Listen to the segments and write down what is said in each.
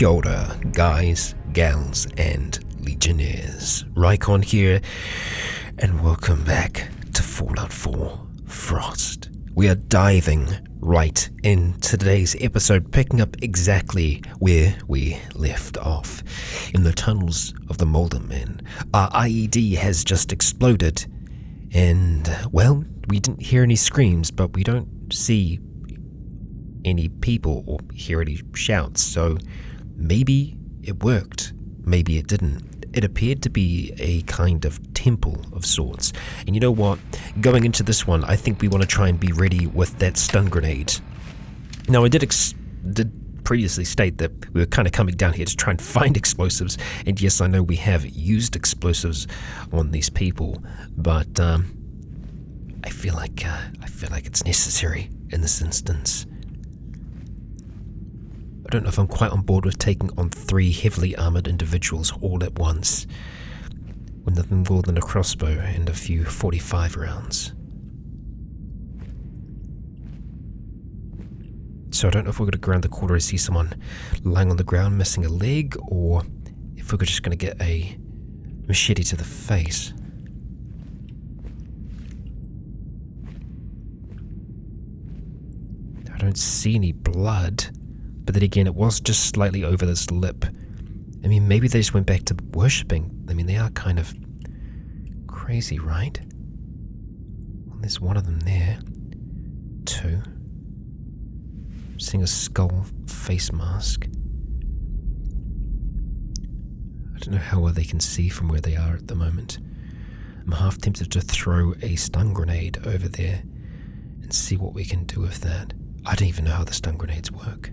Kia ora, guys, gals, and legionnaires. Rycon here, and welcome back to Fallout 4 Frost. We are diving right in today's episode, picking up exactly where we left off. In the tunnels of the Molten Men, our IED has just exploded, and, well, we didn't hear any screams, but we don't see any people or hear any shouts, so maybe it worked, maybe it didn't. It appeared to be a kind of temple of sorts. And you know what? Going into this one, I think we want to try and be ready with that stun grenade. Now, I did previously state that we were kind of coming down here to try and find explosives, and yes, I know we have used explosives on these people, but I feel like it's necessary in this instance. I don't know if I'm quite on board with taking on 3 heavily armoured individuals all at once, with nothing more than a crossbow and a few 45 rounds. So I don't know if we're going to go around the corner and see someone lying on the ground missing a leg, or if we're just going to get a machete to the face. I don't see any blood. But then again, it was just slightly over this lip. I mean, maybe they just went back to worshipping. I mean, they are kind of crazy, right? Well, there's one of them there. 2. Seeing a skull face mask. I don't know how well they can see from where they are at the moment. I'm half tempted to throw a stun grenade over there and see what we can do with that. I don't even know how the stun grenades work.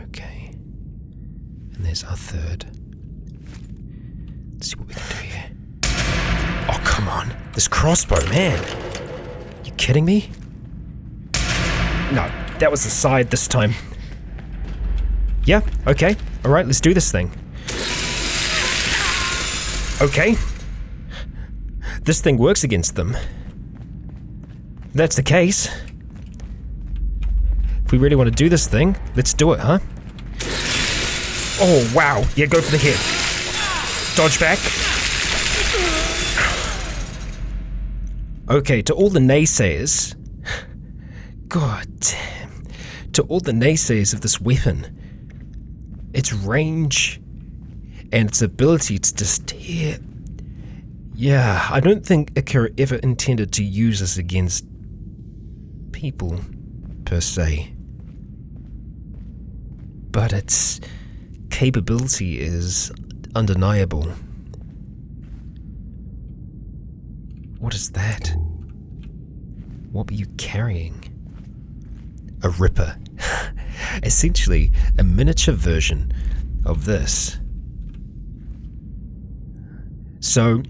Okay. And there's our 3rd. Let's see what we can do here. Oh, come on. This crossbow, man. You kidding me? No, that was the side this time. Yeah, okay. Alright, let's do this thing. Okay. This thing works against them. If that's the case. If we really want to do this thing, let's do it, huh? Oh, wow. Yeah, go for the head. Dodge back. Okay, to all the naysayers... God damn. To all the naysayers of this weapon, its range and its ability to just tear... Yeah, I don't think Akira ever intended to use this against people, per se. But its capability is undeniable. What is that? What were you carrying? A Ripper. Essentially, a miniature version of this. So,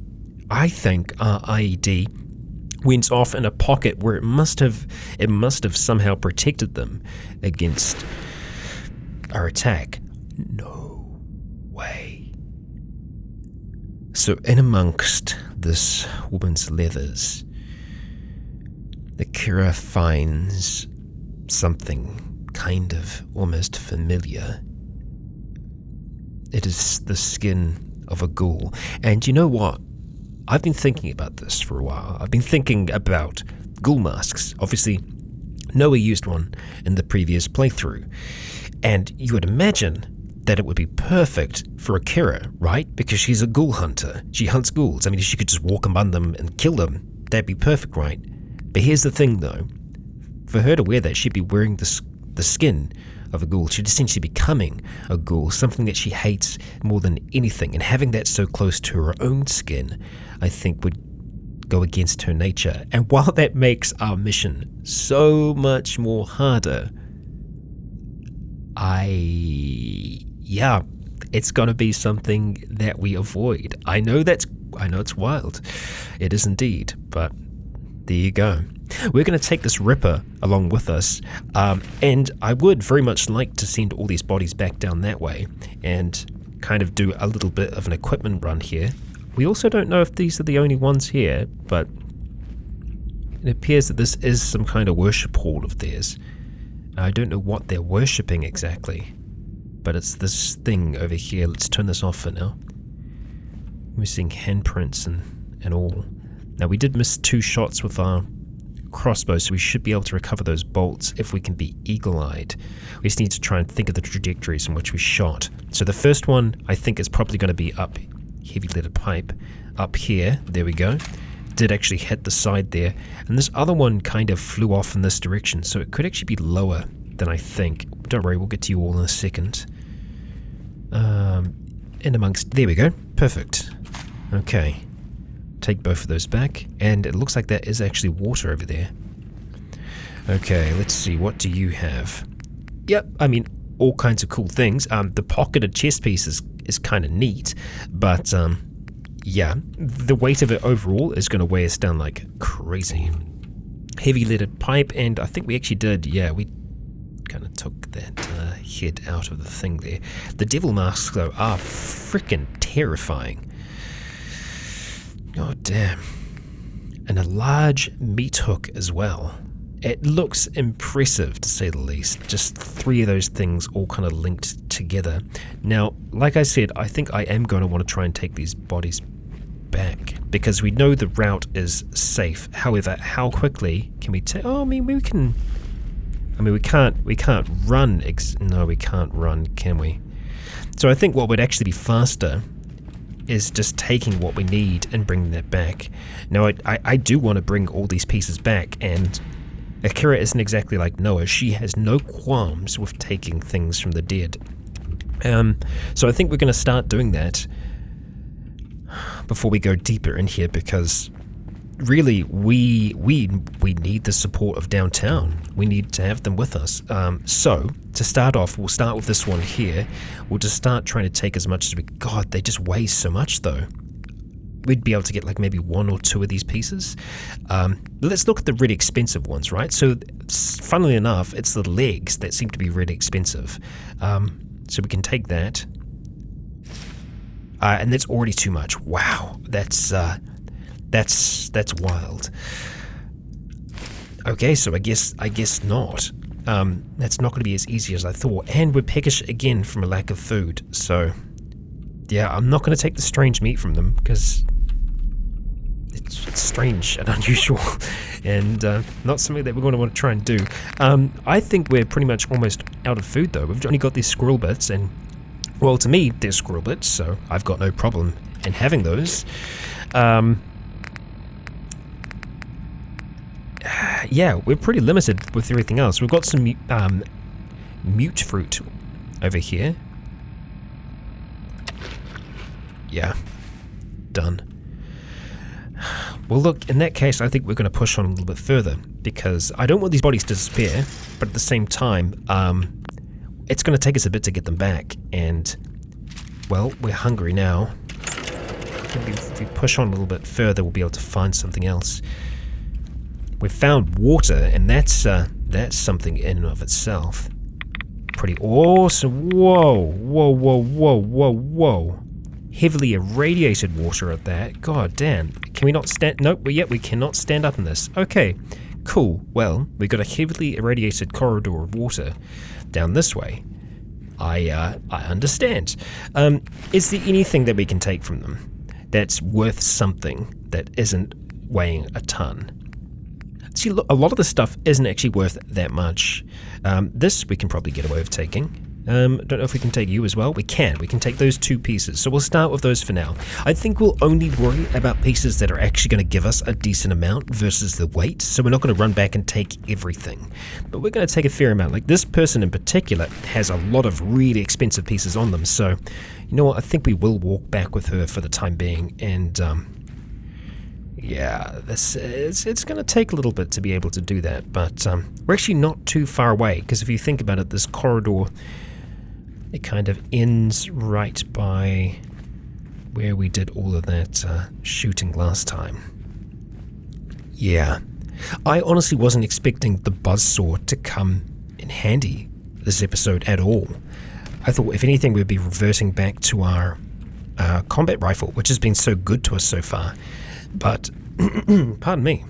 I think our IED went off in a pocket where it must have somehow protected them against our attack. No way. So in amongst this woman's leathers, Akira finds something kind of almost familiar. It is the skin of a ghoul. And you know what? I've been thinking about this for a while. I've been thinking about ghoul masks. Obviously, Noah used one in the previous playthrough. And you would imagine that it would be perfect for Akira, right? Because she's a ghoul hunter. She hunts ghouls. I mean, if she could just walk among them and kill them, that'd be perfect, right? But here's the thing, though. For her to wear that, she'd be wearing the skin of a ghoul. She'd essentially be becoming a ghoul, something that she hates more than anything. And having that so close to her own skin, I think would go against her nature. And while that makes our mission so much more harder, it's gonna be something that we avoid. I know it's wild. It is indeed, but there you go. We're going to take this Ripper along with us, and I would very much like to send all these bodies back down that way and kind of do a little bit of an equipment run here. We also don't know if these are the only ones here, but it appears that this is some kind of worship hall of theirs. I don't know what they're worshipping exactly, but it's this thing over here. Let's turn this off for now. We're seeing handprints and all. Now, we did miss 2 shots with our crossbow, so we should be able to recover those bolts if we can be eagle-eyed. We just need to try and think of the trajectories in which we shot. So the first one, I think, is probably going to be up heavy leaded pipe. Up here, there we go. Did actually hit the side there. And this other one kind of flew off in this direction, so it could actually be lower than I think. Don't worry, we'll get to you all in a second. In amongst... There we go. Perfect. Okay. Take both of those back, and it looks like that is actually water over there. Okay, let's see, what do you have? Yep, I mean, all kinds of cool things. The pocketed chest piece is kind of neat, but yeah, the weight of it overall is going to weigh us down like crazy. Heavy leaded pipe, and I think we actually did, yeah, we kind of took that head out of the thing there. The devil masks, though, are freaking terrifying. Oh, damn. And a large meat hook as well. It looks impressive, to say the least. Just 3 of those things all kind of linked together. Now, like I said, I think I am going to want to try and take these bodies back, because we know the route is safe. However, how quickly can we take... Oh, I mean, we can... I mean, we can't run... No, we can't run, can we? So I think what would actually be faster is just taking what we need and bringing that back. Now, I do want to bring all these pieces back, and Akira isn't exactly like Noah. She has no qualms with taking things from the dead. So I think we're going to start doing that before we go deeper in here, because really we need the support of downtown. We need to have them with us. So to start off, we'll start with this one here. We'll just start trying to take as much as we... God, they just weigh so much though. We'd be able to get like maybe 1 or 2 of these pieces. Let's look at the really expensive ones, right? So funnily enough, it's the legs that seem to be really expensive. So we can take that. And that's already too much. Wow, that's wild. Okay, so I guess not. That's not going to be as easy as I thought. And we're peckish again from a lack of food. So, yeah, I'm not going to take the strange meat from them, because it's strange and unusual, and not something that we're going to want to try and do. I think we're pretty much almost out of food, though. We've only got these squirrel bits, and, well, to me, they're squirrel bits, so I've got no problem in having those. Yeah, we're pretty limited with everything else. We've got some mute fruit over here. Yeah, done. Well, look, in that case, I think we're going to push on a little bit further, because I don't want these bodies to disappear, but at the same time, it's going to take us a bit to get them back, and, well, we're hungry now. If we push on a little bit further, we'll be able to find something else. We've found water, and that's something in and of itself. Pretty awesome. Whoa, whoa, whoa, whoa, whoa, whoa. Heavily irradiated water at that. God damn. Can we not stand? Nope, yet we cannot stand up in this. Okay, cool. Well, we've got a heavily irradiated corridor of water down this way. I understand. Is there anything that we can take from them that's worth something that isn't weighing a ton? See, a lot of the stuff isn't actually worth that much. This we can probably get away with taking. Don't know if we can take you as well. We can take those 2 pieces. So we'll start with those for now. I think we'll only worry about pieces that are actually going to give us a decent amount versus the weight. So we're not going to run back and take everything. But we're going to take a fair amount. Like this person in particular has a lot of really expensive pieces on them. So, you know what? I think we will walk back with her for the time being. And, yeah, it's going to take a little bit to be able to do that, but we're actually not too far away, because if you think about it, this corridor, it kind of ends right by where we did all of that shooting last time. Yeah, I honestly wasn't expecting the buzzsaw to come in handy this episode at all. I thought, if anything, we'd be reverting back to our combat rifle, which has been so good to us so far. But, pardon me,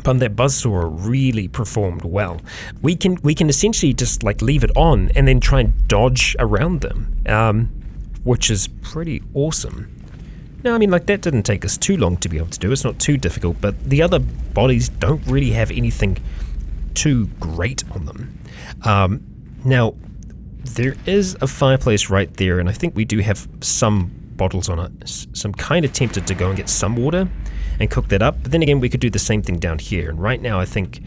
but that buzzsaw really performed well. We can essentially just like leave it on and then try and dodge around them, which is pretty awesome. Now, I mean, like, that didn't take us too long to be able to do. It's not too difficult, but the other bodies don't really have anything too great on them. Now, there is a fireplace right there, and I think we do have some bottles on it. So I'm kind of tempted to go and get some water and cook that up. But then again, we could do the same thing down here. And right now, I think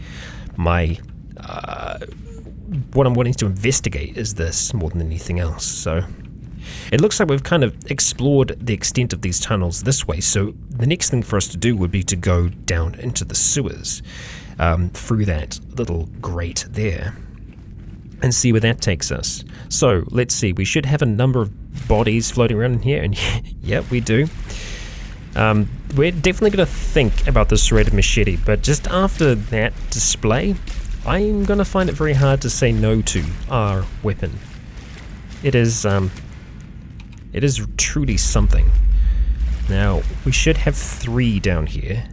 my what I'm wanting to investigate is this more than anything else. So it looks like we've kind of explored the extent of these tunnels this way. So the next thing for us to do would be to go down into the sewers through that little grate there and see where that takes us. So let's see. We should have a number of bodies floating around in here, and yeah, we do. We're definitely going to think about the serrated machete, but just after that display, I'm going to find it very hard to say no to our weapon. It is truly something. Now, we should have 3 down here.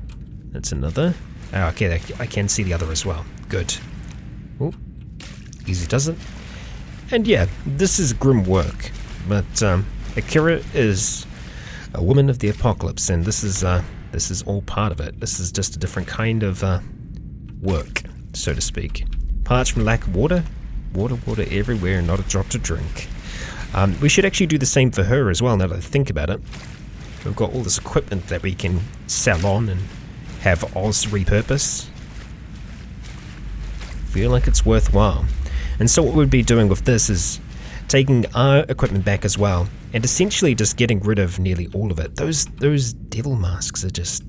That's another. Oh, okay, I can see the other as well. Good. Oh, easy does it. And yeah, this is grim work, but Akira is a woman of the apocalypse, and this is all part of it. This is just a different kind of work, so to speak. Parts from lack of water, water everywhere, not a drop to drink. We should actually do the same for her as well, now that I think about it. We've got all this equipment that we can sell on and have Oz repurpose. Feel like it's worthwhile. And so what we'd be doing with this is taking our equipment back as well, and essentially just getting rid of nearly all of it. Those devil masks are just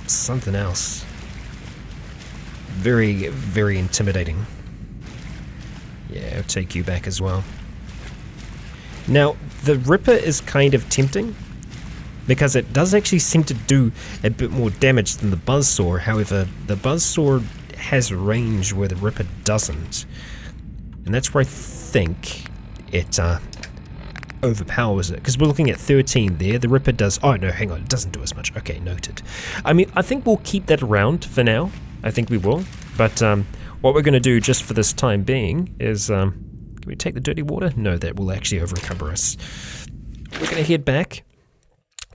something else. Very, very intimidating. Yeah, I'll take you back as well. Now, the Ripper is kind of tempting, because it does actually seem to do a bit more damage than the Buzzsaw. However, the Buzzsaw has range where the Ripper doesn't. And that's where I think it overpowers it. Because we're looking at 13 there. The Ripper does... Oh, no, hang on. It doesn't do as much. Okay, noted. I mean, I think we'll keep that around for now. I think we will. But what we're going to do just for this time being is... can we take the dirty water? No, that will actually over-encumber us. We're going to head back.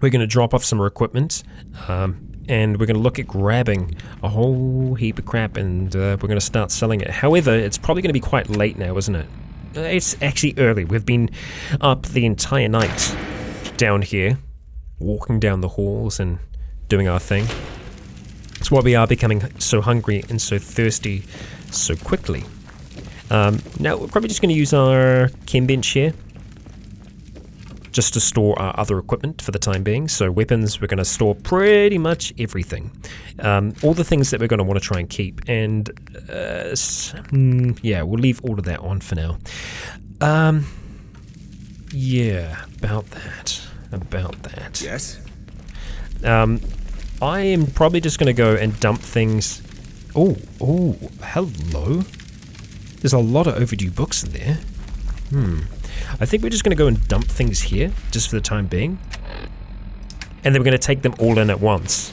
We're going to drop off some more equipment. And we're going to look at grabbing a whole heap of crap, and we're going to start selling it. However, it's probably going to be quite late now, isn't it? It's actually early. We've been up the entire night down here, walking down the halls and doing our thing. That's why we are becoming so hungry and so thirsty so quickly. Now, we're probably just going to use our chem bench here, just to store our other equipment for the time being. So weapons, we're going to store pretty much everything. All the things that we're going to want to try and keep. And yeah, we'll leave all of that on for now. Yeah, about that. Yes? I am probably just going to go and dump things. Oh, hello. There's a lot of overdue books in there. I think we're just going to go and dump things here, just for the time being. And then we're going to take them all in at once.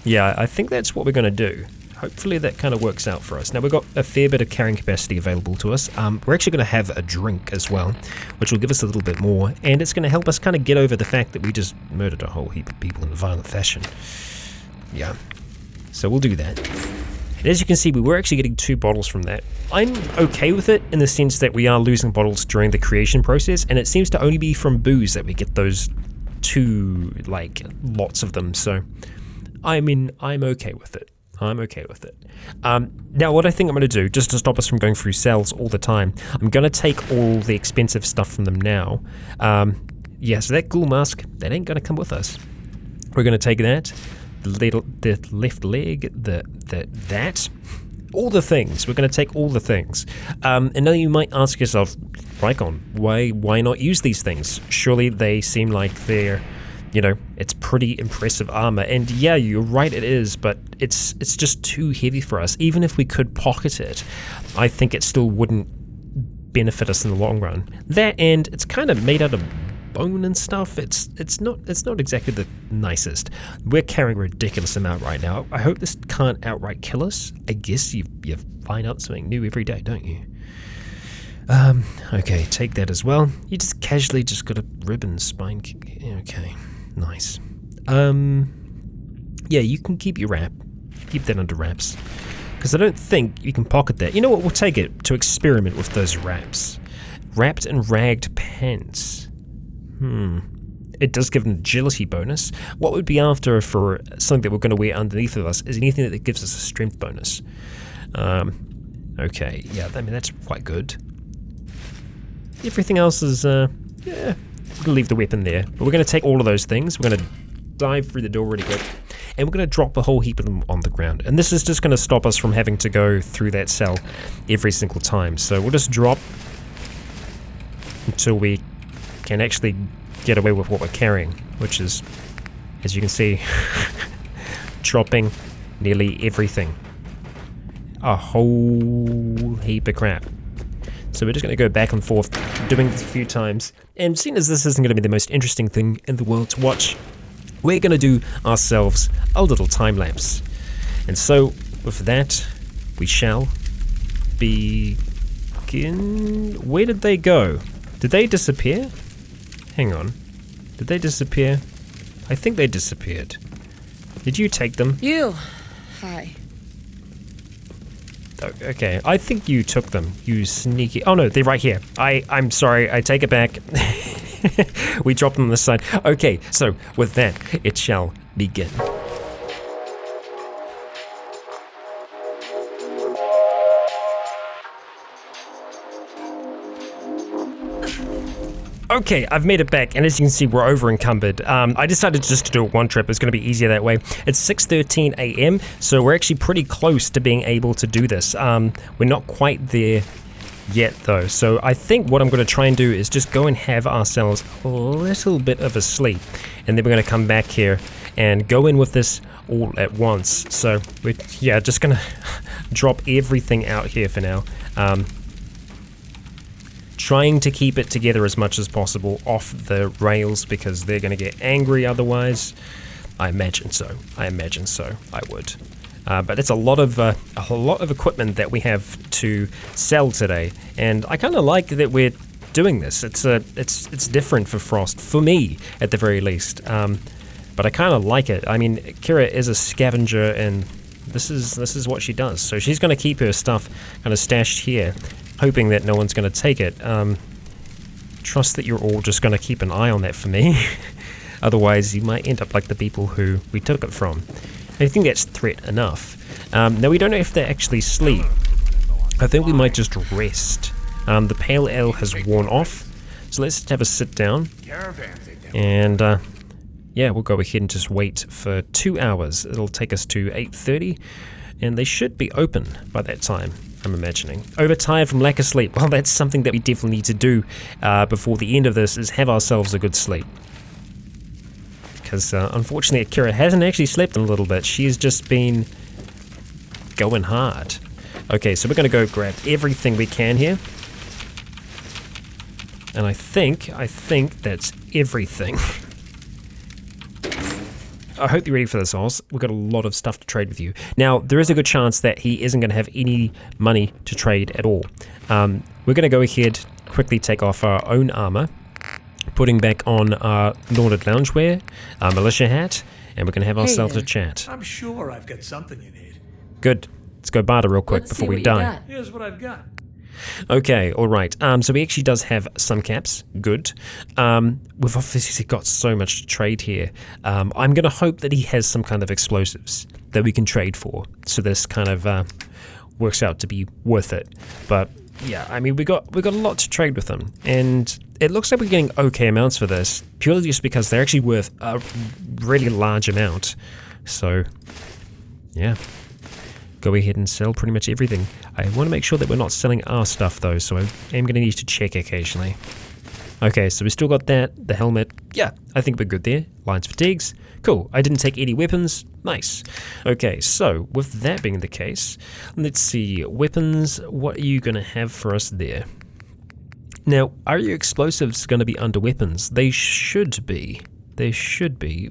Yeah, I think that's what we're going to do. Hopefully that kind of works out for us. Now, we've got a fair bit of carrying capacity available to us. We're actually going to have a drink as well, which will give us a little bit more. And it's going to help us kind of get over the fact that we just murdered a whole heap of people in a violent fashion. Yeah, so we'll do that. And as you can see, we were actually getting 2 bottles from that. I'm okay with it in the sense that we are losing bottles during the creation process, and it seems to only be from booze that we get those 2, like, lots of them. So, I mean, I'm okay with it. Now, what I think I'm going to do, just to stop us from going through cells all the time, I'm going to take all the expensive stuff from them now. Yeah, so that ghoul mask, that ain't going to come with us. We're going to take that. The left leg, that, all the things. We're going to take all the things. And now you might ask yourself, Rycon, why not use these things? Surely they seem like they're, it's pretty impressive armor. And yeah, you're right, it is, but it's just too heavy for us. Even if we could pocket it, I think it still wouldn't benefit us in the long run. That, and it's kind of made out of bone and stuff. It's not exactly the nicest. We're carrying a ridiculous amount right now. I hope this can't outright kill us. I guess you find out something new every day, don't you? Okay, take that as well. You just casually just got a ribbon spine. Okay, nice. Yeah, you can keep your wrap. Keep that under wraps. Because I don't think you can pocket that. You know what, we'll take it to experiment with those wraps. Wrapped and ragged pants. It does give an agility bonus. What would be after for something that we're going to wear underneath of us is anything that gives us a strength bonus. Okay, yeah, I mean, that's quite good. Everything else is, yeah, we're going to leave the weapon there. But we're going to take all of those things. We're going to dive through the door really quick. And we're going to drop a whole heap of them on the ground. And this is just going to stop us from having to go through that cell every single time. So we'll just drop until we can actually get away with what we're carrying, which is, as you can see, dropping nearly everything. A whole heap of crap. So we're just going to go back and forth, doing this a few times. And seeing as this isn't going to be the most interesting thing in the world to watch, we're going to do ourselves a little time lapse. And so, with that, we shall begin. Where did they go? Did they disappear? Hang on. Did they disappear? I think they disappeared. Did you take them? You. Hi. Okay, I think you took them, you sneaky... Oh no, they're right here. I'm sorry, I take it back. We dropped them on the side. Okay, so with that, it shall begin. Okay, I've made it back, and as you can see, we're over encumbered. I decided just to do it one trip. It's going to be easier that way. It's 6:13 a.m., so we're actually pretty close to being able to do this. We're not quite there yet, though. So I think what I'm going to try and do is just go and have ourselves a little bit of a sleep, and then we're going to come back here and go in with this all at once. So we're, yeah, just going to drop everything out here for now. Trying to keep it together as much as possible off the rails because they're going to get angry otherwise. I imagine so. I would. But it's a lot of equipment that we have to sell today, and I kind of like that we're doing this. It's different for Frost, for me at the very least. But I kind of like it. I mean, Akira is a scavenger, and this is what she does. So she's going to keep her stuff kind of stashed here, hoping that no one's going to take it. Trust that you're all just going to keep an eye on that for me. Otherwise, you might end up like the people who we took it from. I think that's threat enough. Now, we don't know if they actually sleep. I think we might just rest. The pale ale has worn off, so let's just have a sit down. And, yeah, we'll go ahead and just wait for 2 hours. It'll take us to 8:30, and they should be open by that time, I'm imagining. Overtired from lack of sleep. Well, that's something that we definitely need to do before the end of this, is have ourselves a good sleep. Because unfortunately Akira hasn't actually slept in a little bit. She's just been going hard. Okay, so we're going to go grab everything we can here. And I think that's everything. I hope you're ready for this, Oz. We've got a lot of stuff to trade with you. Now, there is a good chance that he isn't going to have any money to trade at all. We're going to go ahead, quickly take off our own armor, putting back on our laundered loungewear, our militia hat, and we're going to have ourselves a chat. I'm sure I've got something you need. Good. Let's go barter real quick before we die. Here's what I've got. Okay, alright. So he actually does have some caps. Good. We've obviously got so much to trade here. I'm going to hope that he has some kind of explosives that we can trade for. So this kind of works out to be worth it. But yeah, I mean, we got a lot to trade with them. And it looks like we're getting okay amounts for this, purely just because they're actually worth a really large amount. So, yeah. Go ahead and sell pretty much everything. I want to make sure that we're not selling our stuff though, so I am going to need to check occasionally. Okay, so we still got that, the helmet. Yeah, I think we're good there. Lines, fatigues. Cool, I didn't take any weapons. Nice. Okay, so with that being the case, let's see. Weapons, what are you going to have for us there? Now, are your explosives going to be under weapons? They should be. They should be.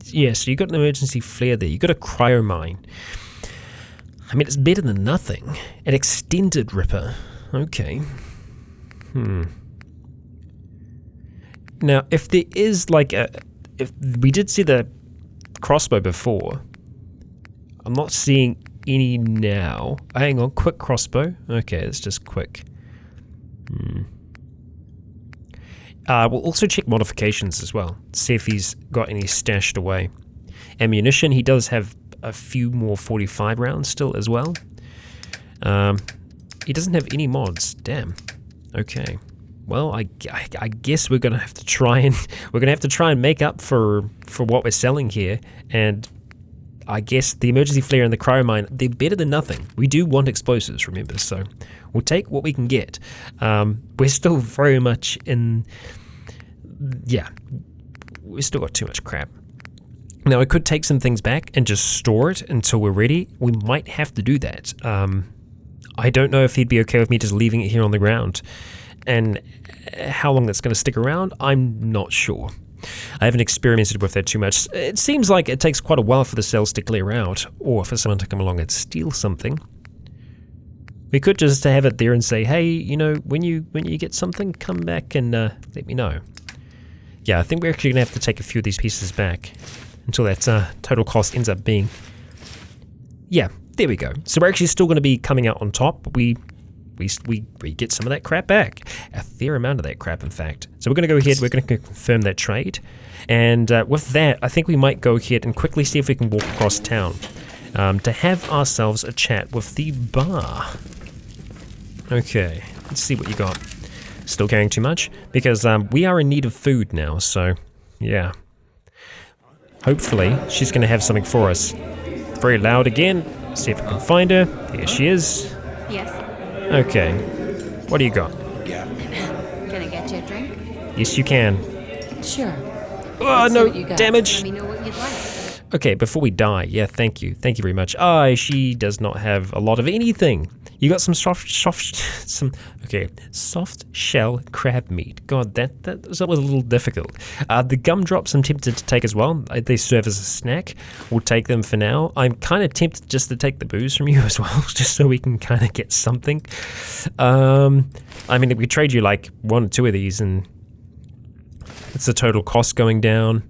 Yeah, so you got an emergency flare there. You got a cryo mine. I mean, it's better than nothing. An extended ripper. Okay. Now, if there is like if we did see the crossbow before, I'm not seeing any now. Hang on, quick crossbow. Okay, it's just quick. We'll also check modifications as well. See if he's got any stashed away. Ammunition, he does have a few more 45 rounds still as well. He doesn't have any mods. Damn. Okay. Well, I guess we're gonna have to try and make up for what we're selling here. And I guess the emergency flare and the cryo mine, they're better than nothing. We do want explosives, remember, so we'll take what we can get. We're still very much in... Yeah, we still got too much crap. Now, I could take some things back and just store it until we're ready. We might have to do that. I don't know if he'd be okay with me just leaving it here on the ground. And how long that's going to stick around, I'm not sure. I haven't experimented with that too much. It seems like it takes quite a while for the cells to clear out, or for someone to come along and steal something. We could just have it there and say, hey, you know, when you get something, come back and let me know. Yeah, I think we're actually going to have to take a few of these pieces back until that total cost ends up being... Yeah, there we go. So we're actually still going to be coming out on top, but we get some of that crap back. A fair amount of that crap, in fact. So we're going to go ahead, we're going to confirm that trade. And with that, I think we might go ahead and quickly see if we can walk across town to have ourselves a chat with the bar. Okay, let's see what you got. Still carrying too much? Because we are in need of food now, so yeah. Hopefully, she's going to have something for us. Very loud again. See if I can find her. Here she is. Yes. Okay. What do you got? Yeah. Can I get you a drink? Yes, you can. Sure. Oh, no, damage. Let me know what you'd like. Okay, before we die, yeah, thank you. Thank you very much. She does not have a lot of anything. You got some soft shell crab meat. God, that was a little difficult. The gumdrops I'm tempted to take as well. They serve as a snack. We'll take them for now. I'm kind of tempted just to take the booze from you as well, just so we can kind of get something. I mean, if we trade you like 1 or 2 of these, and it's the total cost going down.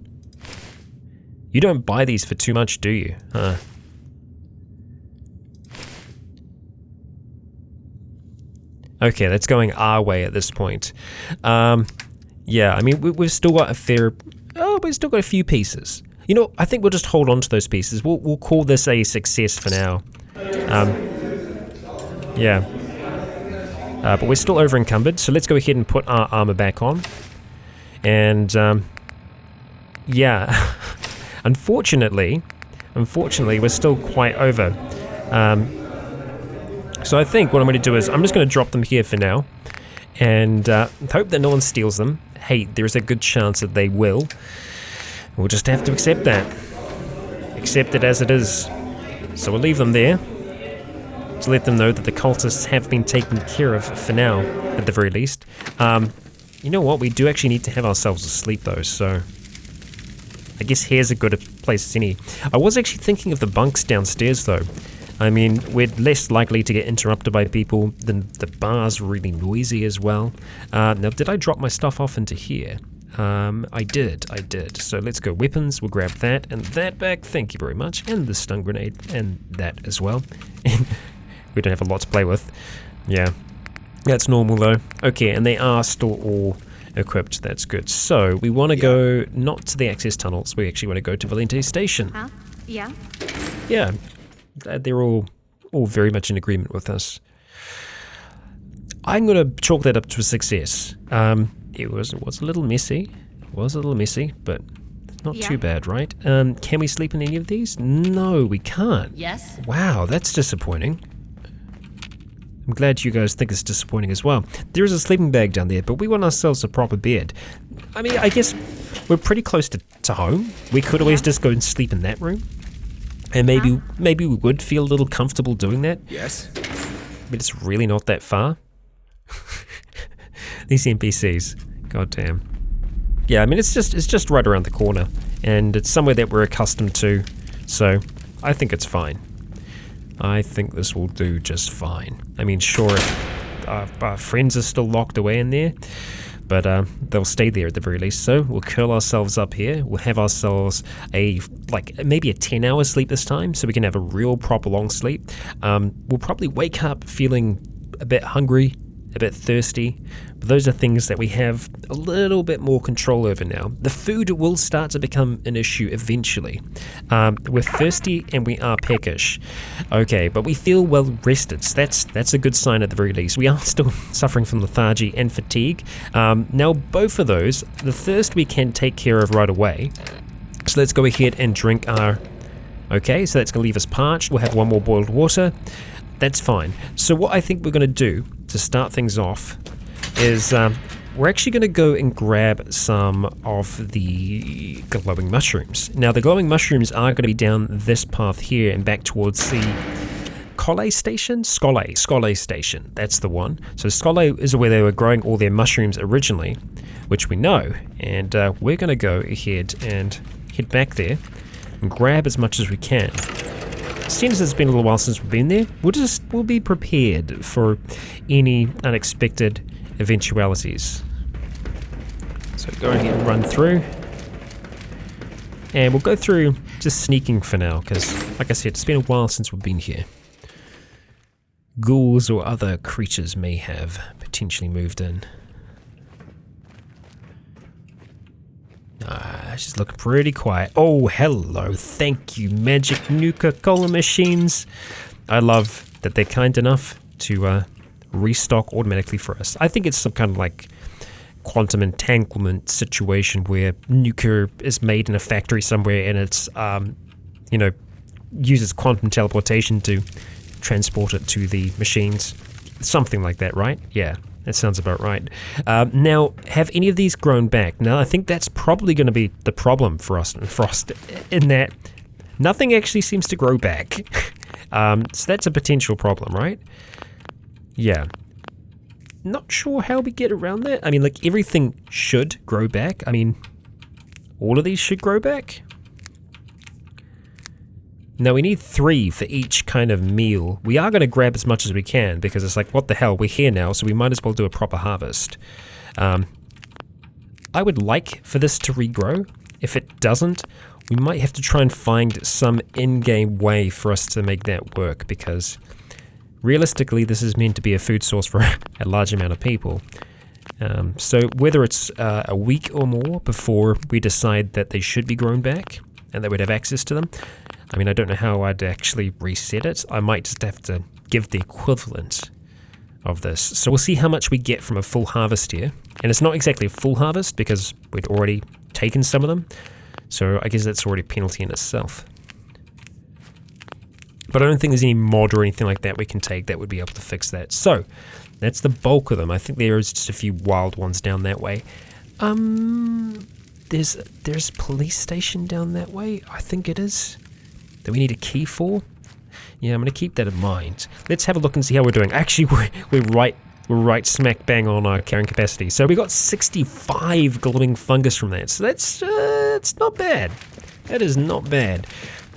You don't buy these for too much, do you? Huh? Okay, that's going our way at this point. Yeah, I mean, we've still got we've still got a few pieces. You know, I think we'll just hold on to those pieces. We'll call this a success for now. Yeah. But we're still over encumbered, so let's go ahead and put our armor back on. And, yeah. Unfortunately, we're still quite over. So I think what I'm going to do is I'm just going to drop them here for now and hope that no one steals them. Hey, there's a good chance that they will. We'll just have to accept that. Accept it as it is. So we'll leave them there to let them know that the cultists have been taken care of for now, at the very least. You know what? We do actually need to have ourselves asleep though, so I guess here's a good place as any. I was actually thinking of the bunks downstairs though. I mean, we're less likely to get interrupted by people. The bar's really noisy as well. Now, did I drop my stuff off into here? I did. So let's go weapons. We'll grab that and that back. Thank you very much. And the stun grenade and that as well. We don't have a lot to play with. Yeah, that's normal though. Okay, and they are still all equipped. That's good. So we want to go not to the access tunnels. We actually want to go to Valente Station. Huh? Yeah. Yeah. They're all very much in agreement with us. I'm going to chalk that up to a success. It was a little messy. But not too bad, right? Can we sleep in any of these? No, we can't. Yes. Wow, that's disappointing. I'm glad you guys think it's disappointing as well. There is a sleeping bag down there, but we want ourselves a proper bed. I mean, I guess we're pretty close to home. We could always just go and sleep in that room. And maybe we would feel a little comfortable doing that. Yes. But it's really not that far. These NPCs. God damn. Yeah, I mean, it's just right around the corner, and it's somewhere that we're accustomed to, so I think it's fine. I think this will do just fine. I mean, sure, our friends are still locked away in there, but they'll stay there at the very least. So we'll curl ourselves up here. We'll have ourselves maybe a 10-hour sleep this time, so we can have a real proper long sleep. We'll probably wake up feeling a bit hungry, a bit thirsty, but those are things that we have a little bit more control over now. The food will start to become an issue eventually. We're thirsty and we are peckish. Okay, but we feel well rested, so that's a good sign at the very least. We are still suffering from lethargy and fatigue. Now both of those, the thirst we can take care of right away. So let's go ahead and drink our... Okay, so that's going to leave us parched. We'll have one more boiled water. That's fine. So what I think we're going to do to start things off is we're actually going to go and grab some of the glowing mushrooms. Now the glowing mushrooms are going to be down this path here and back towards the Scole Station? Scole Station, that's the one. So Scole is where they were growing all their mushrooms originally, which we know, and we're going to go ahead and head back there and grab as much as we can. Since it's been a little while since we've been there, we'll be prepared for any unexpected eventualities. So go ahead and run through. And we'll go through just sneaking for now, because like I said, it's been a while since we've been here. Ghouls or other creatures may have potentially moved in. She's looking pretty quiet. Oh, hello. Thank you, magic Nuka-Cola machines. I love that they're kind enough to restock automatically for us. I think it's some kind of like quantum entanglement situation where nuka is made in a factory somewhere and it's, uses quantum teleportation to transport it to the machines. Something like that, right? Yeah. That sounds about right. Now, have any of these grown back? Now, I think that's probably going to be the problem for us and Frost, in that nothing actually seems to grow back. So that's a potential problem, right? Yeah. Not sure how we get around that. I mean, like, everything should grow back. I mean, all of these should grow back. Now we need 3 for each kind of meal. We are going to grab as much as we can because it's like, what the hell, we're here now, so we might as well do a proper harvest. I would like for this to regrow. If it doesn't, we might have to try and find some in-game way for us to make that work, because realistically this is meant to be a food source for a large amount of people. So whether it's a week or more before we decide that they should be grown back and that we'd have access to them, I mean, I don't know how I'd actually reset it. I might just have to give the equivalent of this. So we'll see how much we get from a full harvest here. And it's not exactly a full harvest because we'd already taken some of them. So I guess that's already a penalty in itself. But I don't think there's any mod or anything like that we can take that would be able to fix that. So that's the bulk of them. I think there is just a few wild ones down that way. There's a police station down that way. I think it is. That we need a key for? Yeah, I'm going to keep that in mind. Let's have a look and see how we're doing. Actually, we're right smack bang on our carrying capacity. So we got 65 glowing fungus from that. So that's not bad. That is not bad.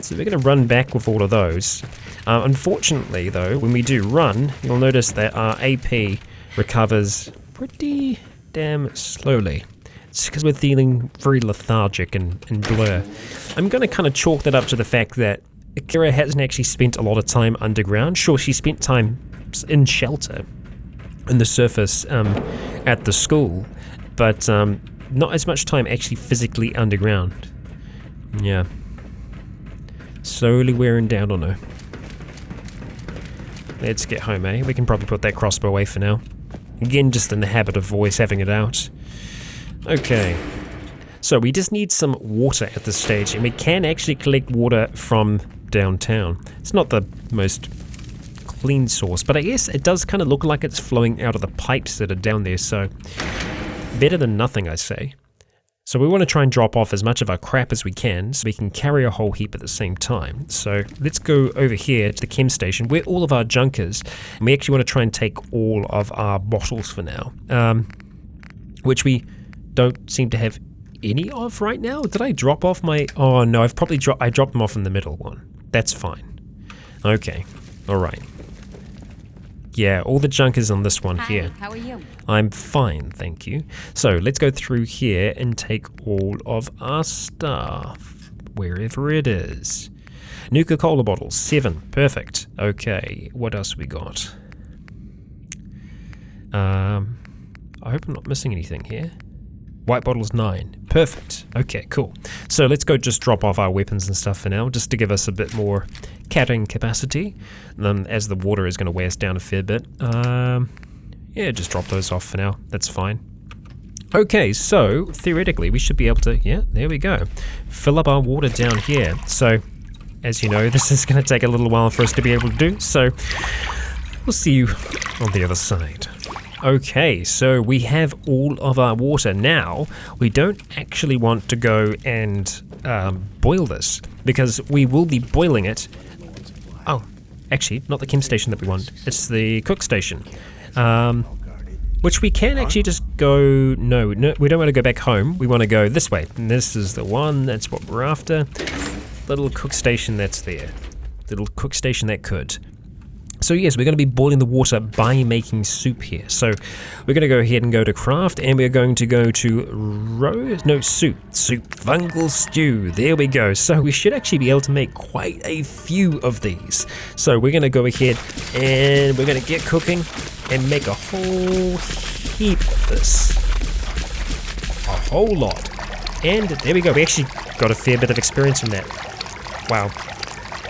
So we're going to run back with all of those. Unfortunately, though, when we do run, you'll notice that our AP recovers pretty damn slowly. It's because we're feeling very lethargic and blur. I'm going to kind of chalk that up to the fact that Akira hasn't actually spent a lot of time underground. Sure, she spent time in shelter, in the surface, at the school, but not as much time actually physically underground. Yeah. Slowly wearing down on her. Let's get home, eh? We can probably put that crossbow away for now. Again, just in the habit of always having it out. Okay, so we just need some water at this stage, and we can actually collect water from downtown. It's not the most clean source, but I guess it does kind of look like it's flowing out of the pipes that are down there, so better than nothing, I say. So we want to try and drop off as much of our crap as we can, so we can carry a whole heap at the same time. So let's go over here to the chem station, where all of our junk is, and we actually want to try and take all of our bottles for now. which we don't seem to have any of right now. Did I drop off my... Oh, no, I've probably I dropped them off in the middle one. That's fine. Okay. All right. Yeah, all the junk is on this one here. How are you? I'm fine, thank you. So let's go through here and take all of our stuff, wherever it is. Nuka-Cola bottles, 7. Perfect. Okay, what else we got? I hope I'm not missing anything here. White bottles, 9. Perfect. Okay, cool. So let's go just drop off our weapons and stuff for now, just to give us a bit more carrying capacity, as the water is going to wear us down a fair bit. Yeah, just drop those off for now. That's fine. Okay, so theoretically we should be able to, yeah, there we go, fill up our water down here. So, as you know, this is going to take a little while for us to be able to do, so we'll see you on the other side. Okay, so we have all of our water now. We don't actually want to go and boil this, because we will be boiling it. Oh, actually, not the chem station that we want. It's the cook station. Which we can actually just go... No, we don't want to go back home. We want to go this way. And this is the one. That's what we're after. Little cook station that's there. Little cook station that could. So yes, we're going to be boiling the water by making soup here. So we're going to go ahead and go to craft, and we're going to go to soup. Fungal stew. There we go. So we should actually be able to make quite a few of these. So we're going to go ahead and we're going to get cooking and make a whole heap of this. A whole lot. And there we go. We actually got a fair bit of experience from that. Wow.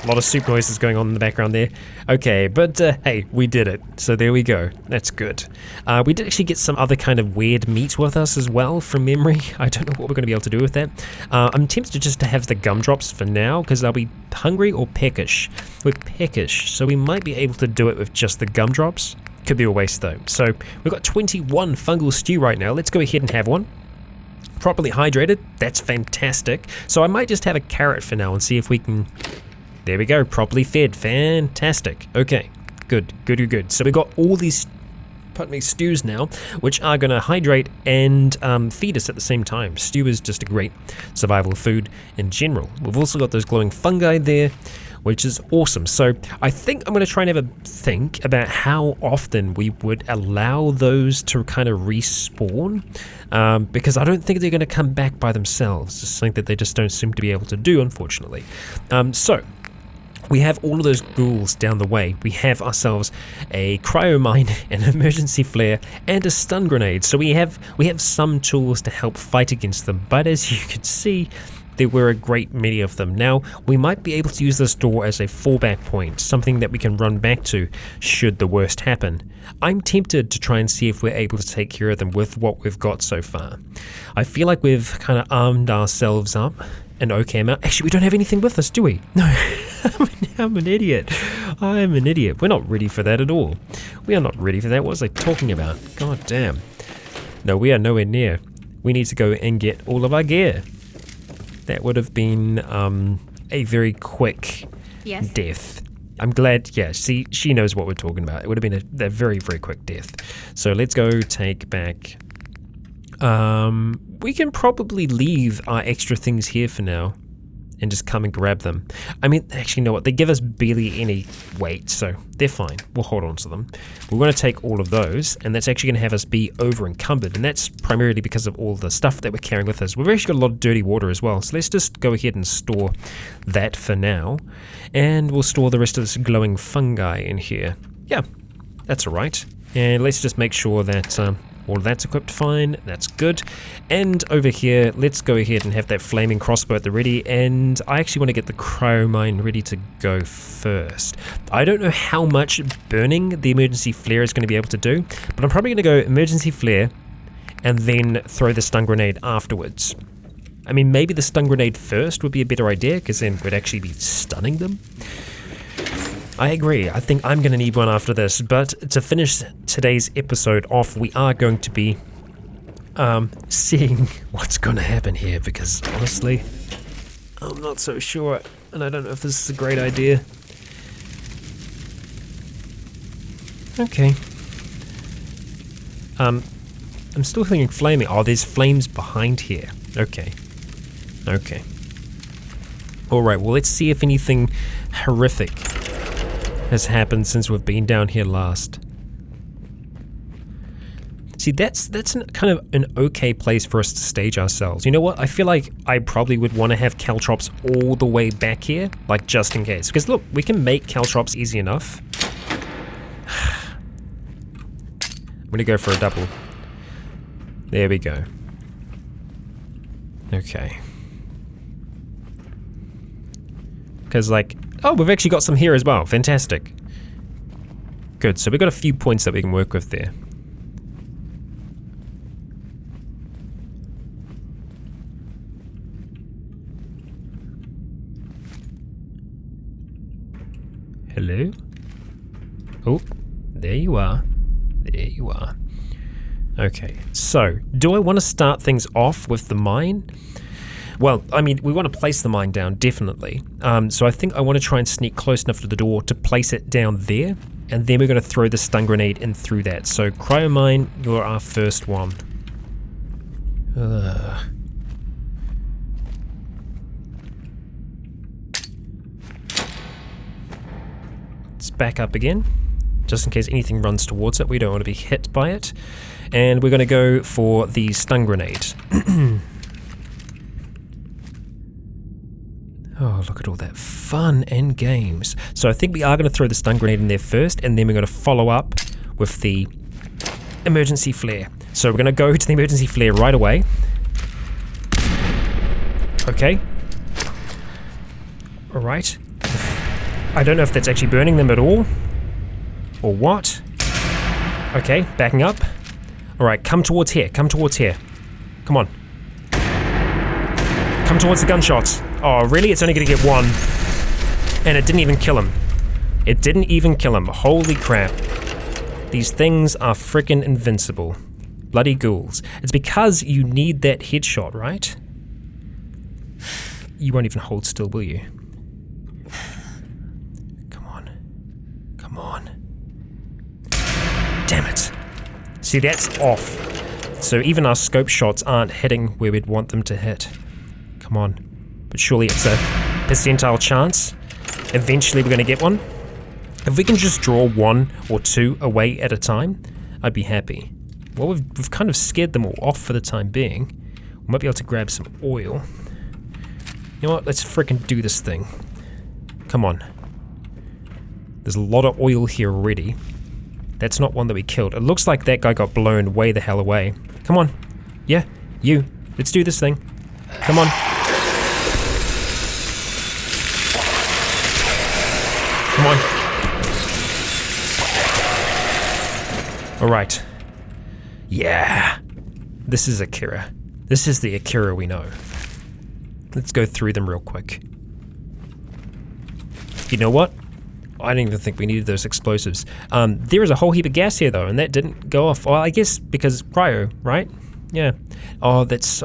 A lot of soup noises going on in the background there. Okay, but hey, we did it. So there we go. That's good. We did actually get some other kind of weird meat with us as well from memory. I don't know what we're going to be able to do with that. I'm tempted just to have the gumdrops for now because I'll be hungry or peckish. We're peckish, so we might be able to do it with just the gumdrops. Could be a waste though. So we've got 21 fungal stew right now. Let's go ahead and have one. Properly hydrated. That's fantastic. So I might just have a carrot for now and see if we can... There we go, properly fed, fantastic. Okay, good. So we've got all these, stews now, which are gonna hydrate and feed us at the same time. Stew is just a great survival food in general. We've also got those glowing fungi there, which is awesome. So I think I'm gonna try and have a think about how often we would allow those to kind of respawn, because I don't think they're gonna come back by themselves. It's something that they just don't seem to be able to do, unfortunately. So we have all of those ghouls down the way. We have ourselves a cryo mine, an emergency flare, and a stun grenade. So we have some tools to help fight against them. But as you can see, there were a great many of them. Now, we might be able to use this door as a fallback point, something that we can run back to should the worst happen. I'm tempted to try and see if we're able to take care of them with what we've got so far. I feel like we've kind of armed ourselves up an okay amount. Actually, we don't have anything with us, do we? No, I'm an idiot. I'm an idiot. We're not ready for that at all. We are not ready for that. What was I talking about? God damn. No, we are nowhere near. We need to go and get all of our gear. That would have been a very quick death. I'm glad, yeah, see, she knows what we're talking about. It would have been a very, very quick death. So let's go take back... we can probably leave our extra things here for now and just come and grab them. I mean, actually, you know what? They give us barely any weight, so they're fine. We'll hold on to them. We're going to take all of those, and that's actually going to have us be over encumbered, and that's primarily because of all the stuff that we're carrying with us. We've actually got a lot of dirty water as well, so let's just go ahead and store that for now, and we'll store the rest of this glowing fungi in here. Yeah, that's all right. And let's just make sure that all of that's equipped fine. That's good. And over here, let's go ahead and have that flaming crossbow at the ready. And I actually want to get the cryo mine ready to go first. I don't know how much burning the emergency flare is going to be able to do, but I'm probably going to go emergency flare and then throw the stun grenade afterwards. I mean, maybe the stun grenade first would be a better idea, because then we'd actually be stunning them. I agree. I think I'm going to need one after this, but to finish today's episode off, we are going to be seeing what's going to happen here, because honestly, I'm not so sure, and I don't know if this is a great idea. Okay. I'm still thinking flaming. Oh, there's flames behind here. Okay. Alright, well, let's see if anything horrific has happened since we've been down here last. See, that's kind of an okay place for us to stage ourselves. You know what? I feel like I probably would want to have caltrops all the way back here, like just in case. Because look, we can make caltrops easy enough. I'm gonna go for a double. There we go. Okay. Because like, oh, we've actually got some here as well. Fantastic. Good, so we've got a few points that we can work with there. Hello? Oh, there you are. There you are. Okay, so, do I want to start things off with the mine? Well, I mean, we want to place the mine down, definitely. So I think I want to try and sneak close enough to the door to place it down there, and then we're going to throw the stun grenade in through that. So, cryo mine, you're our first one. Let's back up again, just in case anything runs towards it. We don't want to be hit by it. And we're going to go for the stun grenade. Oh, look at all that fun and games. So I think we are going to throw the stun grenade in there first, and then we're going to follow up with the emergency flare. So we're going to go to the emergency flare right away. Okay. Alright. I don't know if that's actually burning them at all, or what. Okay, backing up. Alright, come towards here, come towards here. Come on. Come towards the gunshots. Oh, really? It's only gonna get one. And it didn't even kill him. It didn't even kill him. Holy crap. These things are frickin' invincible. Bloody ghouls. It's because you need that headshot, right? You won't even hold still, will you? Come on. Come on. Damn it. See, that's off. So even our scope shots aren't hitting where we'd want them to hit. Come on. But surely it's a percentile chance. Eventually we're going to get one. If we can just draw one or two away at a time, I'd be happy. Well, we've kind of scared them all off for the time being. We might be able to grab some oil. You know what? Let's frickin' do this thing. Come on. There's a lot of oil here already. That's not one that we killed. It looks like that guy got blown way the hell away. Come on. Yeah, you. Let's do this thing. Come on. Come on. Alright. Yeah. This is Akira. This is the Akira we know. Let's go through them real quick. You know what? I didn't even think we needed those explosives. There is a whole heap of gas here though, and that didn't go off. Well, I guess because cryo, right? Yeah. Oh, that's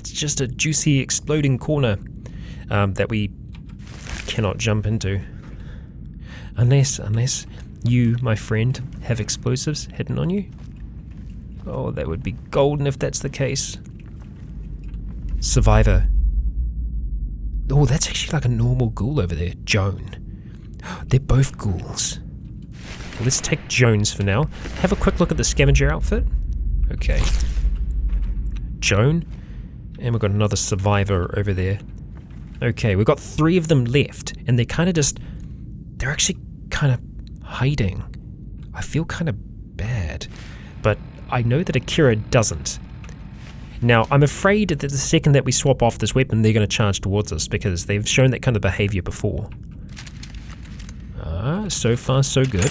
just a juicy exploding corner that we cannot jump into. Unless you, my friend, have explosives hidden on you. Oh, that would be golden if that's the case. Survivor. Oh, that's actually like a normal ghoul over there. Joan. They're both ghouls. Well, let's take Jones for now. Have a quick look at the scavenger outfit. Okay. Joan. And we've got another survivor over there. Okay, we've got 3 of them left. And they're kind of just... They're actually kind of hiding. I feel kind of bad. But I know that Akira doesn't. Now, I'm afraid that the second that we swap off this weapon, they're going to charge towards us because they've shown that kind of behavior before. So far, so good.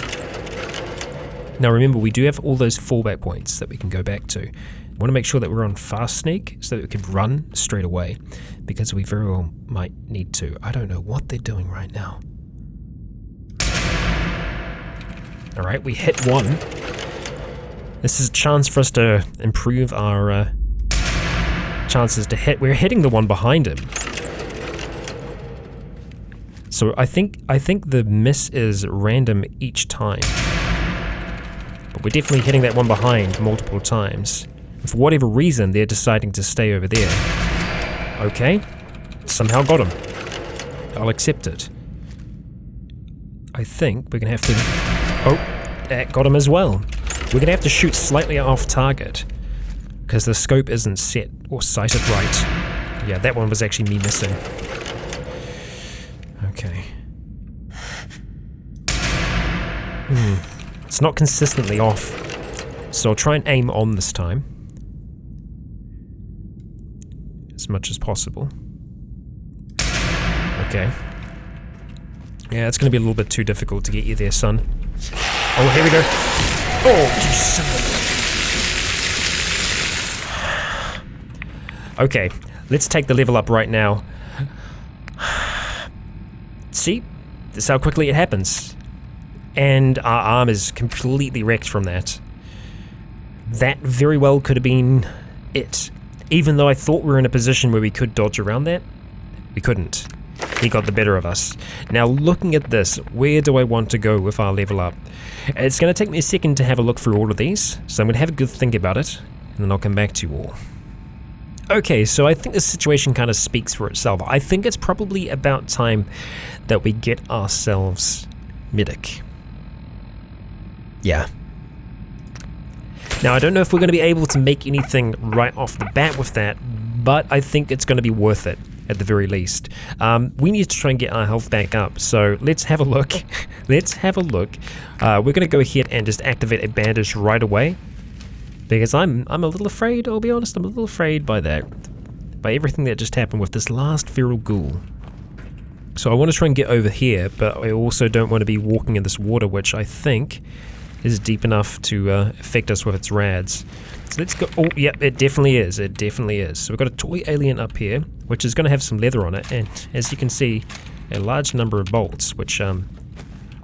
Now remember, we do have all those fallback points that we can go back to. We want to make sure that we're on fast sneak so that we can run straight away, because we very well might need to. I don't know what they're doing right now. Alright, we hit one. This is a chance for us to improve our chances to hit. We're hitting the one behind him. So I think the miss is random each time. But we're definitely hitting that one behind multiple times. And for whatever reason, they're deciding to stay over there. Okay. Somehow got him. I'll accept it. I think we're going to have to... Oh, that got him as well. We're going to have to shoot slightly off target, because the scope isn't set or sighted right. Yeah, that one was actually me missing. Okay. It's not consistently off, so I'll try and aim on this time. As much as possible. Okay. Yeah, it's going to be a little bit too difficult to get you there, son. Oh, here we go. Oh, you son of a... Okay, let's take the level up right now. See? This is how quickly it happens. And our arm is completely wrecked from that. That very well could have been it. Even though I thought we were in a position where we could dodge around that, we couldn't. He got the better of us. Now looking at this, where do I want to go with our level up? It's going to take me a second to have a look through all of these, so I'm going to have a good think about it, and then I'll come back to you all. Okay, so I think this situation kind of speaks for itself. I think it's probably about time that we get ourselves medic. Yeah. Now I don't know if we're going to be able to make anything right off the bat with that, but I think it's going to be worth it. At the very least. We need to try and get our health back up, so let's have a look. Let's have a look. We're going to go ahead and just activate a bandage right away, because I'm a little afraid, I'll be honest, I'm a little afraid by that. By everything that just happened with this last feral ghoul. So I want to try and get over here, but I also don't want to be walking in this water, which I think is deep enough to affect us with its rads. So let's go. Oh, yep, it definitely is. It definitely is. So we've got a toy alien up here, which is going to have some leather on it, and as you can see, a large number of bolts, which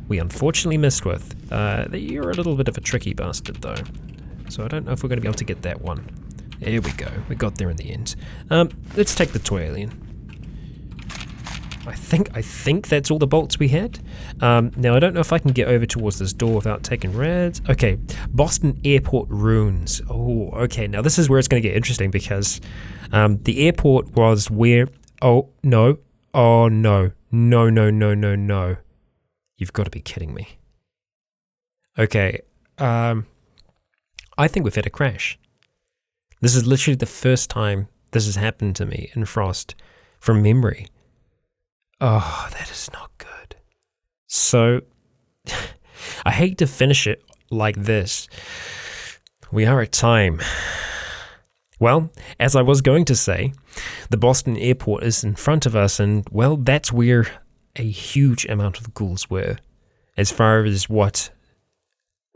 we unfortunately missed with. You're a little bit of a tricky bastard, though. So I don't know if we're going to be able to get that one. There we go. We got there in the end. Let's take the toy alien. I think that's all the bolts we had. Now I don't know if I can get over towards this door without taking rads. Okay, Boston Airport ruins. Oh, okay. Now this is where it's going to get interesting, because the airport was where... Oh, no. Oh, no. No, no, no, no, no. You've got to be kidding me. Okay, I think we've had a crash. This is literally the first time this has happened to me in Frost from memory. Oh, that is not good. So, I hate to finish it like this. We are at time. Well, as I was going to say, the Boston airport is in front of us, and, well, that's where a huge amount of ghouls were, as far as what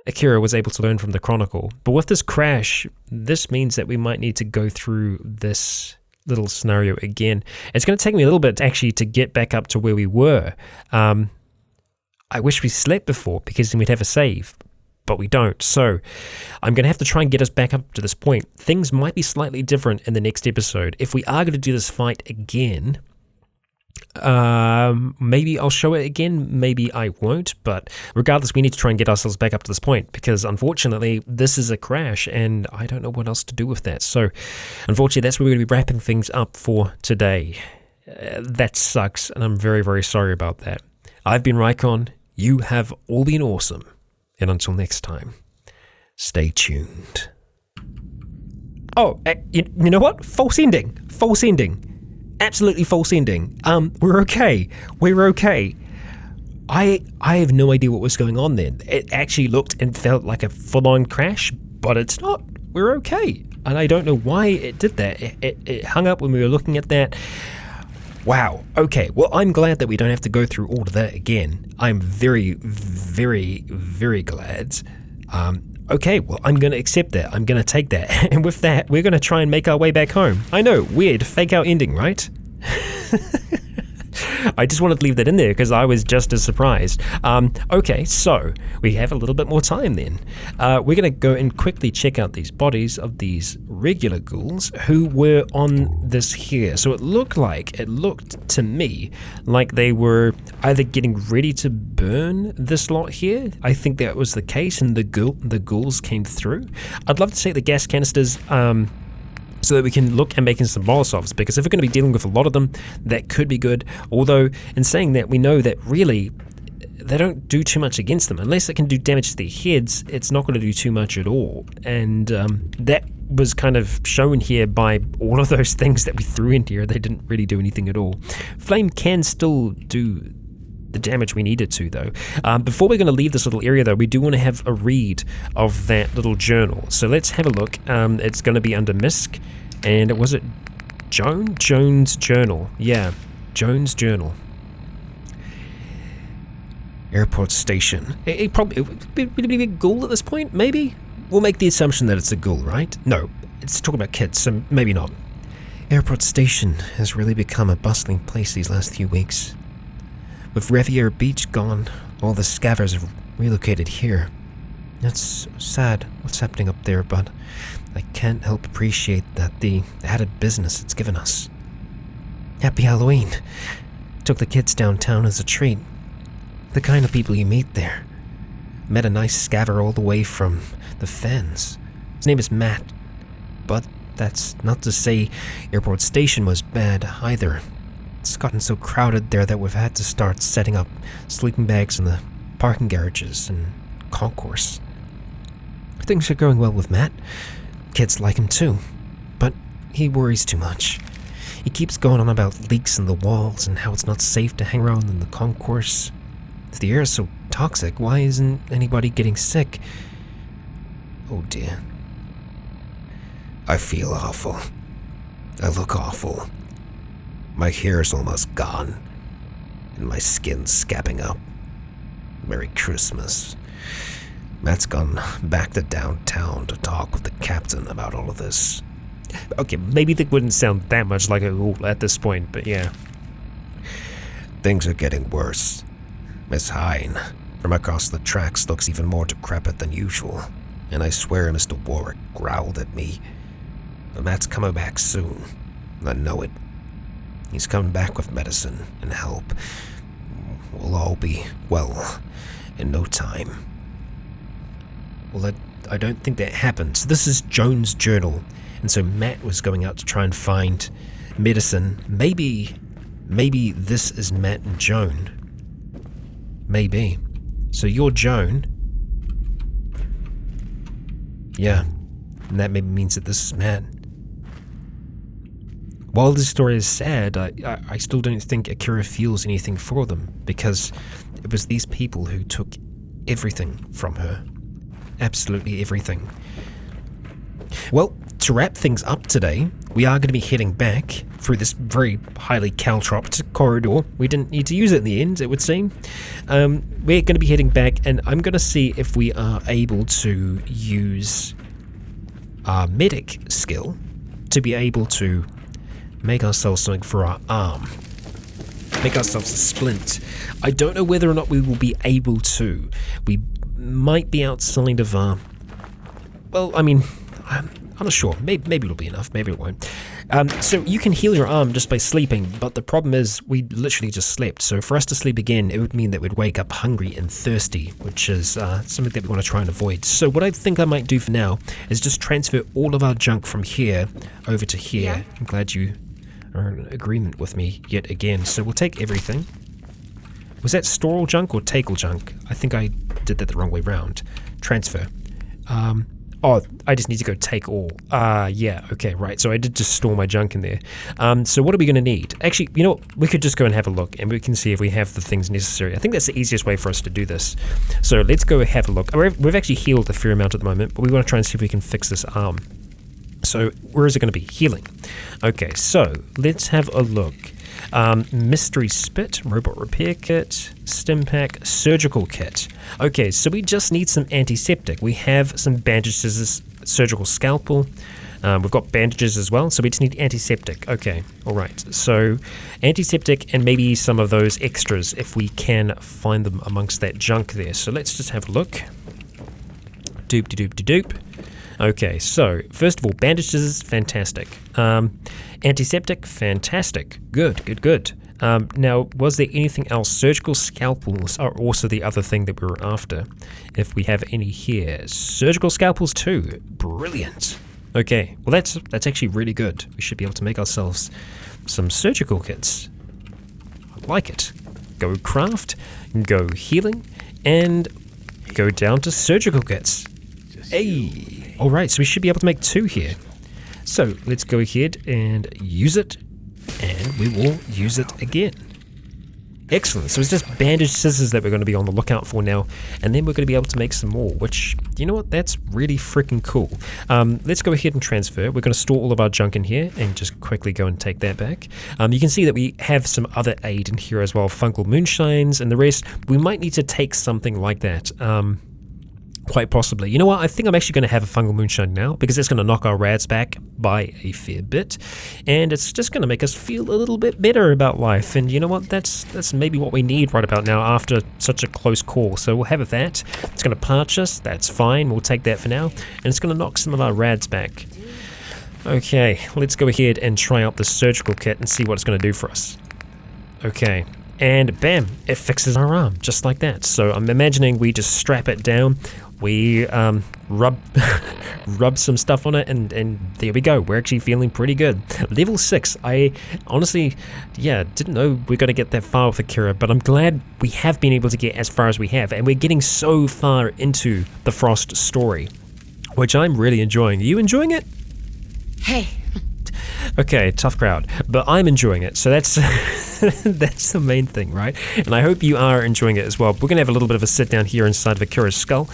Akira was able to learn from the Chronicle. But with this crash, this means that we might need to go through this little scenario again. It's going to take me a little bit actually to get back up to where we were. I wish we slept before, because then we'd have a save, but we don't. So I'm going to have to try and get us back up to this point. Things might be slightly different in the next episode. If we are going to do this fight again, maybe I'll show it again, maybe I won't, but regardless, we need to try and get ourselves back up to this point, because unfortunately this is a crash and I don't know what else to do with that. So unfortunately that's where we're going to be wrapping things up for today. That sucks, and I'm very, very sorry about that. I've been Rycon, you have all been awesome, and until next time, stay tuned. Oh, you know what? False ending. Absolutely false ending. We're okay. I have no idea what was going on then. It actually looked and felt like a full-on crash, but it's not. We're okay. And I don't know why it did that. It hung up when we were looking at that. Wow. Okay. Well, I'm glad that we don't have to go through all of that again. I'm very, very, very glad. Okay, well, I'm going to accept that. I'm going to take that. And with that, we're going to try and make our way back home. I know, weird, fake out ending, right? I just wanted to leave that in there because I was just as surprised. Okay, so we have a little bit more time then. We're going to go and quickly check out these bodies of these regular ghouls who were on this here. So it looked to me like they were either getting ready to burn this lot here. I think that was the case, and the ghouls came through. I'd love to take the gas canisters so that we can look at making some Molotovs, because if we're going to be dealing with a lot of them, that could be good. Although, in saying that, we know that really they don't do too much against them. Unless it can do damage to their heads, it's not going to do too much at all. And that was kind of shown here by all of those things that we threw in here. They didn't really do anything at all. Flame can still do the damage we needed to, though. Before we're going to leave this little area, though, we do want to have a read of that little journal. So let's have a look. It's going to be under Misk, and was it Jones Journal? Yeah, Jones Journal. Airport station. It probably would be a ghoul at this point, maybe? We'll make the assumption that it's a ghoul, right? No, it's talking about kids, so maybe not. Airport station has really become a bustling place these last few weeks. With Riviera Beach gone, all the Scavers have relocated here. It's sad what's happening up there, but I can't help appreciate that the added business it's given us. Happy Halloween. Took the kids downtown as a treat. The kind of people you meet there. Met a nice Scaver all the way from the Fens. His name is Matt. But that's not to say Airport Station was bad either. It's gotten so crowded there that we've had to start setting up sleeping bags in the parking garages and concourse. Things are going well with Matt. Kids like him too, but he worries too much. He keeps going on about leaks in the walls and how it's not safe to hang around in the concourse. If the air is so toxic, why isn't anybody getting sick? Oh dear. I feel awful. I look awful. My hair's almost gone, and my skin's scabbing up. Merry Christmas. Matt's gone back to downtown to talk with the captain about all of this. Okay, maybe they wouldn't sound that much like a ghoul at this point, but yeah. Things are getting worse. Miss Hine, from across the tracks, looks even more decrepit than usual, and I swear Mr. Warwick growled at me. But Matt's coming back soon. I know it. He's coming back with medicine and help. We'll all be well in no time. Well, I don't think that happened. So this is Jones' journal. And so Matt was going out to try and find medicine. Maybe this is Matt and Joan. Maybe. So you're Joan. Yeah. And that maybe means that this is Matt. While this story is sad, I still don't think Akira feels anything for them, because it was these people who took everything from her. Absolutely everything. Well, to wrap things up today, we are going to be heading back through this very highly caltropped corridor. We didn't need to use it in the end, it would seem. We're going to be heading back, and I'm going to see if we are able to use our medic skill to be able to make ourselves something for our arm. Make ourselves a splint. I don't know whether or not we will be able to. We might be outside of our... Well, I mean, I'm not sure. Maybe it'll be enough. Maybe it won't. So you can heal your arm just by sleeping, but the problem is we literally just slept. So for us to sleep again, it would mean that we'd wake up hungry and thirsty, which is something that we want to try and avoid. So what I think I might do for now is just transfer all of our junk from here over to here. Yeah. I'm glad you are in agreement with me yet again. So we'll take everything. Was that store all junk or take all junk? I think I did that the wrong way round. Transfer. Oh, I just need to go take all. Yeah, okay, right. So I did just store my junk in there. So what are we going to need? Actually, you know what? We could just go and have a look, and we can see if we have the things necessary. I think that's the easiest way for us to do this. So let's go have a look. We've actually healed a fair amount at the moment, but we want to try and see if we can fix this arm. So where is it going to be? Healing. Okay, so let's have a look. Mystery Spit, Robot Repair Kit, Stim Pack, Surgical Kit. Okay, so we just need some antiseptic. We have some bandage scissors, surgical scalpel, We've got bandages as well, so we just need antiseptic. Okay, alright. So, antiseptic and maybe some of those extras if we can find them amongst that junk there. So let's just have a look. Doop. Okay, so first of all, bandages, fantastic. Antiseptic, fantastic. Good. Now, was there anything else? Surgical scalpels are also the other thing that we were after. If we have any here. Surgical scalpels too. Brilliant. Okay, well that's actually really good. We should be able to make ourselves some surgical kits. I like it. Go craft, go healing, and go down to surgical kits. Hey! Alright, so we should be able to make 2 here. So, let's go ahead and use it. And we will use it again. Excellent. So it's just bandage scissors that we're going to be on the lookout for now. And then we're going to be able to make some more, which, you know what, that's really freaking cool. Let's go ahead and transfer. We're going to store all of our junk in here and just quickly go and take that back. You can see that we have some other aid in here as well. Fungal moonshines and the rest. We might need to take something like that. Quite possibly. You know what? I think I'm actually going to have a fungal moonshine now because it's going to knock our rads back by a fair bit, and it's just going to make us feel a little bit better about life. And you know what? That's maybe what we need right about now after such a close call. So we'll have that. It's going to parch us. That's fine. We'll take that for now, and it's going to knock some of our rads back. Okay, let's go ahead and try out the surgical kit and see what it's going to do for us. Okay. And bam, it fixes our arm, just like that. So I'm imagining we just strap it down, we rub some stuff on it, and there we go. We're actually feeling pretty good. Level 6, I honestly, didn't know we're going to get that far with Akira, but I'm glad we have been able to get as far as we have, and we're getting so far into the Frost story, which I'm really enjoying. Are you enjoying it? Hey. Okay, tough crowd, but I'm enjoying it, so that's that's the main thing, right? And I hope you are enjoying it as well. We're going to have a little bit of a sit down here inside of Akira's skull,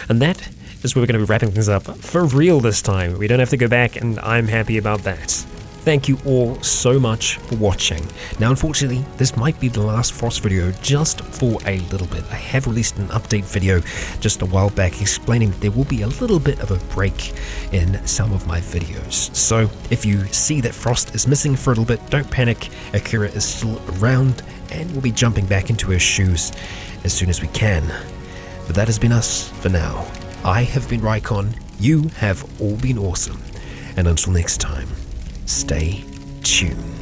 and that is where we're going to be wrapping things up for real this time. We don't have to go back, and I'm happy about that. Thank you all so much for watching. Now, unfortunately, this might be the last Frost video just for a little bit. I have released an update video just a while back explaining that there will be a little bit of a break in some of my videos. So if you see that Frost is missing for a little bit, don't panic. Akira is still around and we'll be jumping back into her shoes as soon as we can. But that has been us for now. I have been Rycon. You have all been awesome. And until next time, stay tuned.